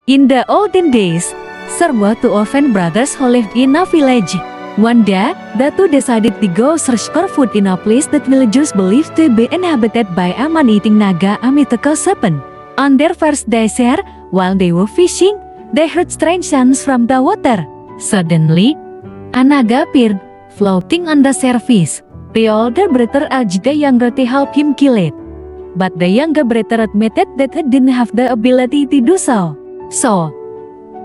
In the olden days, there were two orphan brothers who lived in a village. One day, the two decided to go search for food in a place that villagers believed to be inhabited by a man-eating naga, a mythical serpent. On their first day there, while they were fishing, they heard strange sounds from the water. Suddenly, a naga appeared, floating on the surface. The older brother urged the younger to help him kill it. But the younger brother admitted that he didn't have the ability to do so. So,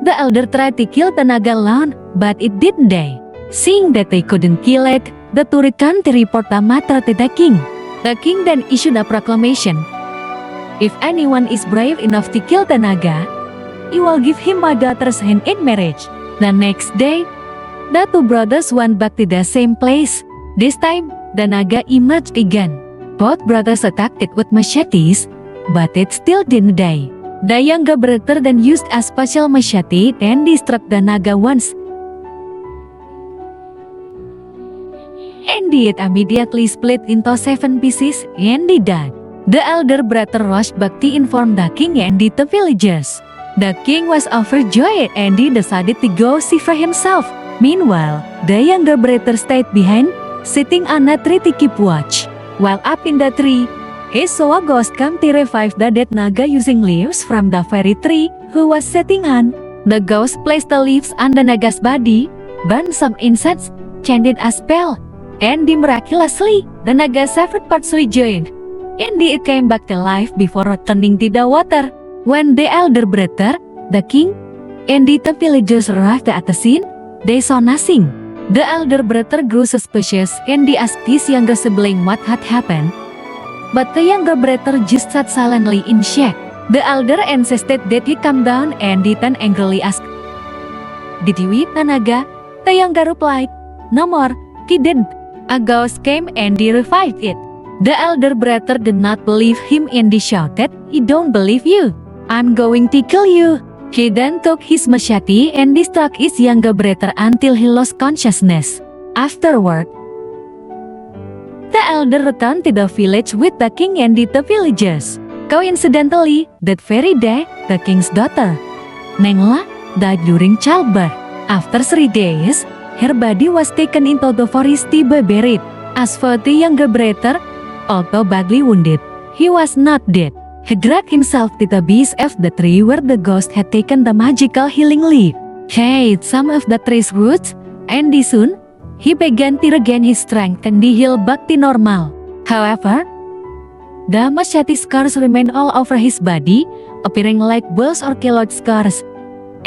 the elder tried to kill the naga alone, but it didn't die. Seeing that they couldn't kill it, the two returned to report the matter to the king. The king then issued a proclamation. If anyone is brave enough to kill the naga, he will give him my daughter's hand in marriage. The next day, the two brothers went back to the same place. This time, the naga emerged again. Both brothers attacked it with machetes, but it still didn't die. The younger brother then used a special machete and struck the naga once. And it immediately split into 7 pieces and he died. The elder brother rushed back to inform the king and the villagers. The king was overjoyed and he decided to go see for himself. Meanwhile, the younger brother stayed behind, sitting on a tree to keep watch. While up in the tree, he saw a ghost come to revive the dead naga using leaves from the very tree who was sitting on. The ghost placed the leaves on the naga's body, burned some incense, chanted a spell, and miraculously, the naga's severed parts rejoined. And it came back to life before returning to the water. When the elder brother, the king, and the villagers arrived at the scene, they saw nothing. The elder brother grew suspicious and he asked his younger sibling what had happened. But the younger brother just sat silently in shock. The elder insisted that he calm down and he then angrily asked, "Did you eat the naga?" The younger replied, "No more, he didn't." A ghost came and he revived it. The elder brother did not believe him and he shouted, "I don't believe you. I'm going to kill you." He then took his machete and he struck his younger brother until he lost consciousness. Afterward, the elder returned to the village with the king and the villagers. Coincidentally, that very day, the king's daughter, Nengla, died during childbirth. After 3 days, her body was taken into the forest to be buried. As for the younger brother, although badly wounded, he was not dead. He dragged himself to the base of the tree where the ghost had taken the magical healing leaf. He ate some of the tree's roots, and soon, he began to regain his strength and he healed back to normal. However, the machete scars remained all over his body, appearing like boils or keloid scars.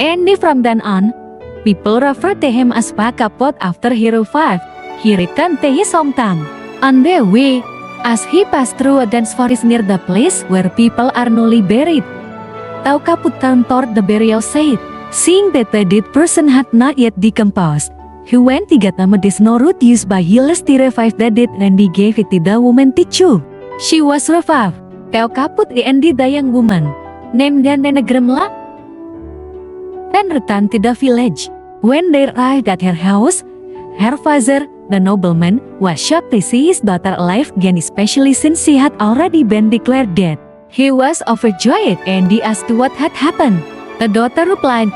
And from then on, people referred to him as Pak Kapot after he revived. He returned to his hometown. On their way, as he passed through a dense forest near the place where people are newly buried, Tau Kaput turned toward the burial site. Seeing that the dead person had not yet decomposed, he went to get a medicinal root used by healers to revive the dead and he gave it to the woman to chew. She was revived. Tau Kaput and the young woman, named Nene Gremla, then returned to the village. When they arrived at her house, her father, the nobleman, was shocked to see his daughter alive again, especially since she had already been declared dead. He was overjoyed and he asked what had happened. The daughter replied,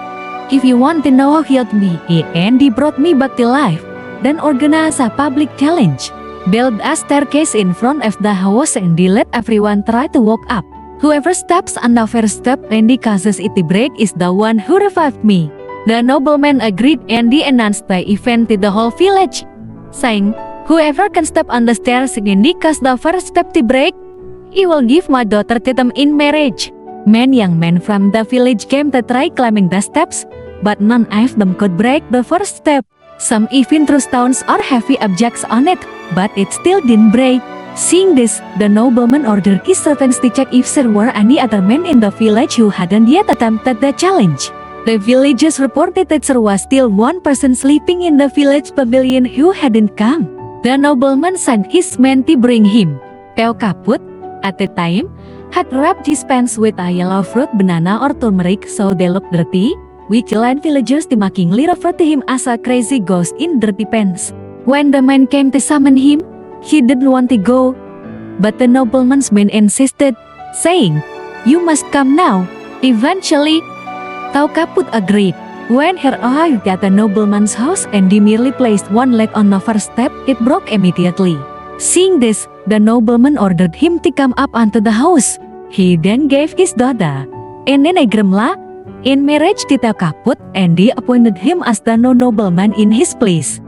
"If you want to know who healed me and he brought me back to life, then organize a public challenge. Build a staircase in front of the house and let everyone try to walk up. Whoever steps on the first step and causes it to break is the one who revived me." The nobleman agreed and he announced the event to the whole village, saying, "Whoever can step on the stairs and cause the first step to break, he will give my daughter to them in marriage." Many young men from the village came to try climbing the steps, but none of them could break the first step. Some even threw stones or heavy objects on it, but it still didn't break. Seeing this, the nobleman ordered his servants to check if there were any other men in the village who hadn't yet attempted the challenge. The villagers reported that there was still one person sleeping in the village pavilion who hadn't come. The nobleman sent his men to bring him. Tau Kaput, at the time, had wrapped his pants with a yellow fruit, banana or turmeric so they looked dirty, which led villagers to mockingly refer to him as a crazy ghost in dirty pants. When the man came to summon him, he didn't want to go, but the nobleman's men insisted, saying, "You must come now." Eventually, Tau Kaput agreed. When he arrived at the nobleman's house, Andy merely placed one leg on the first step, it broke immediately. Seeing this, the nobleman ordered him to come up onto the house. He then gave his daughter Anne Grimla in marriage to Tau Kaput. Andy appointed him as the nobleman in his place.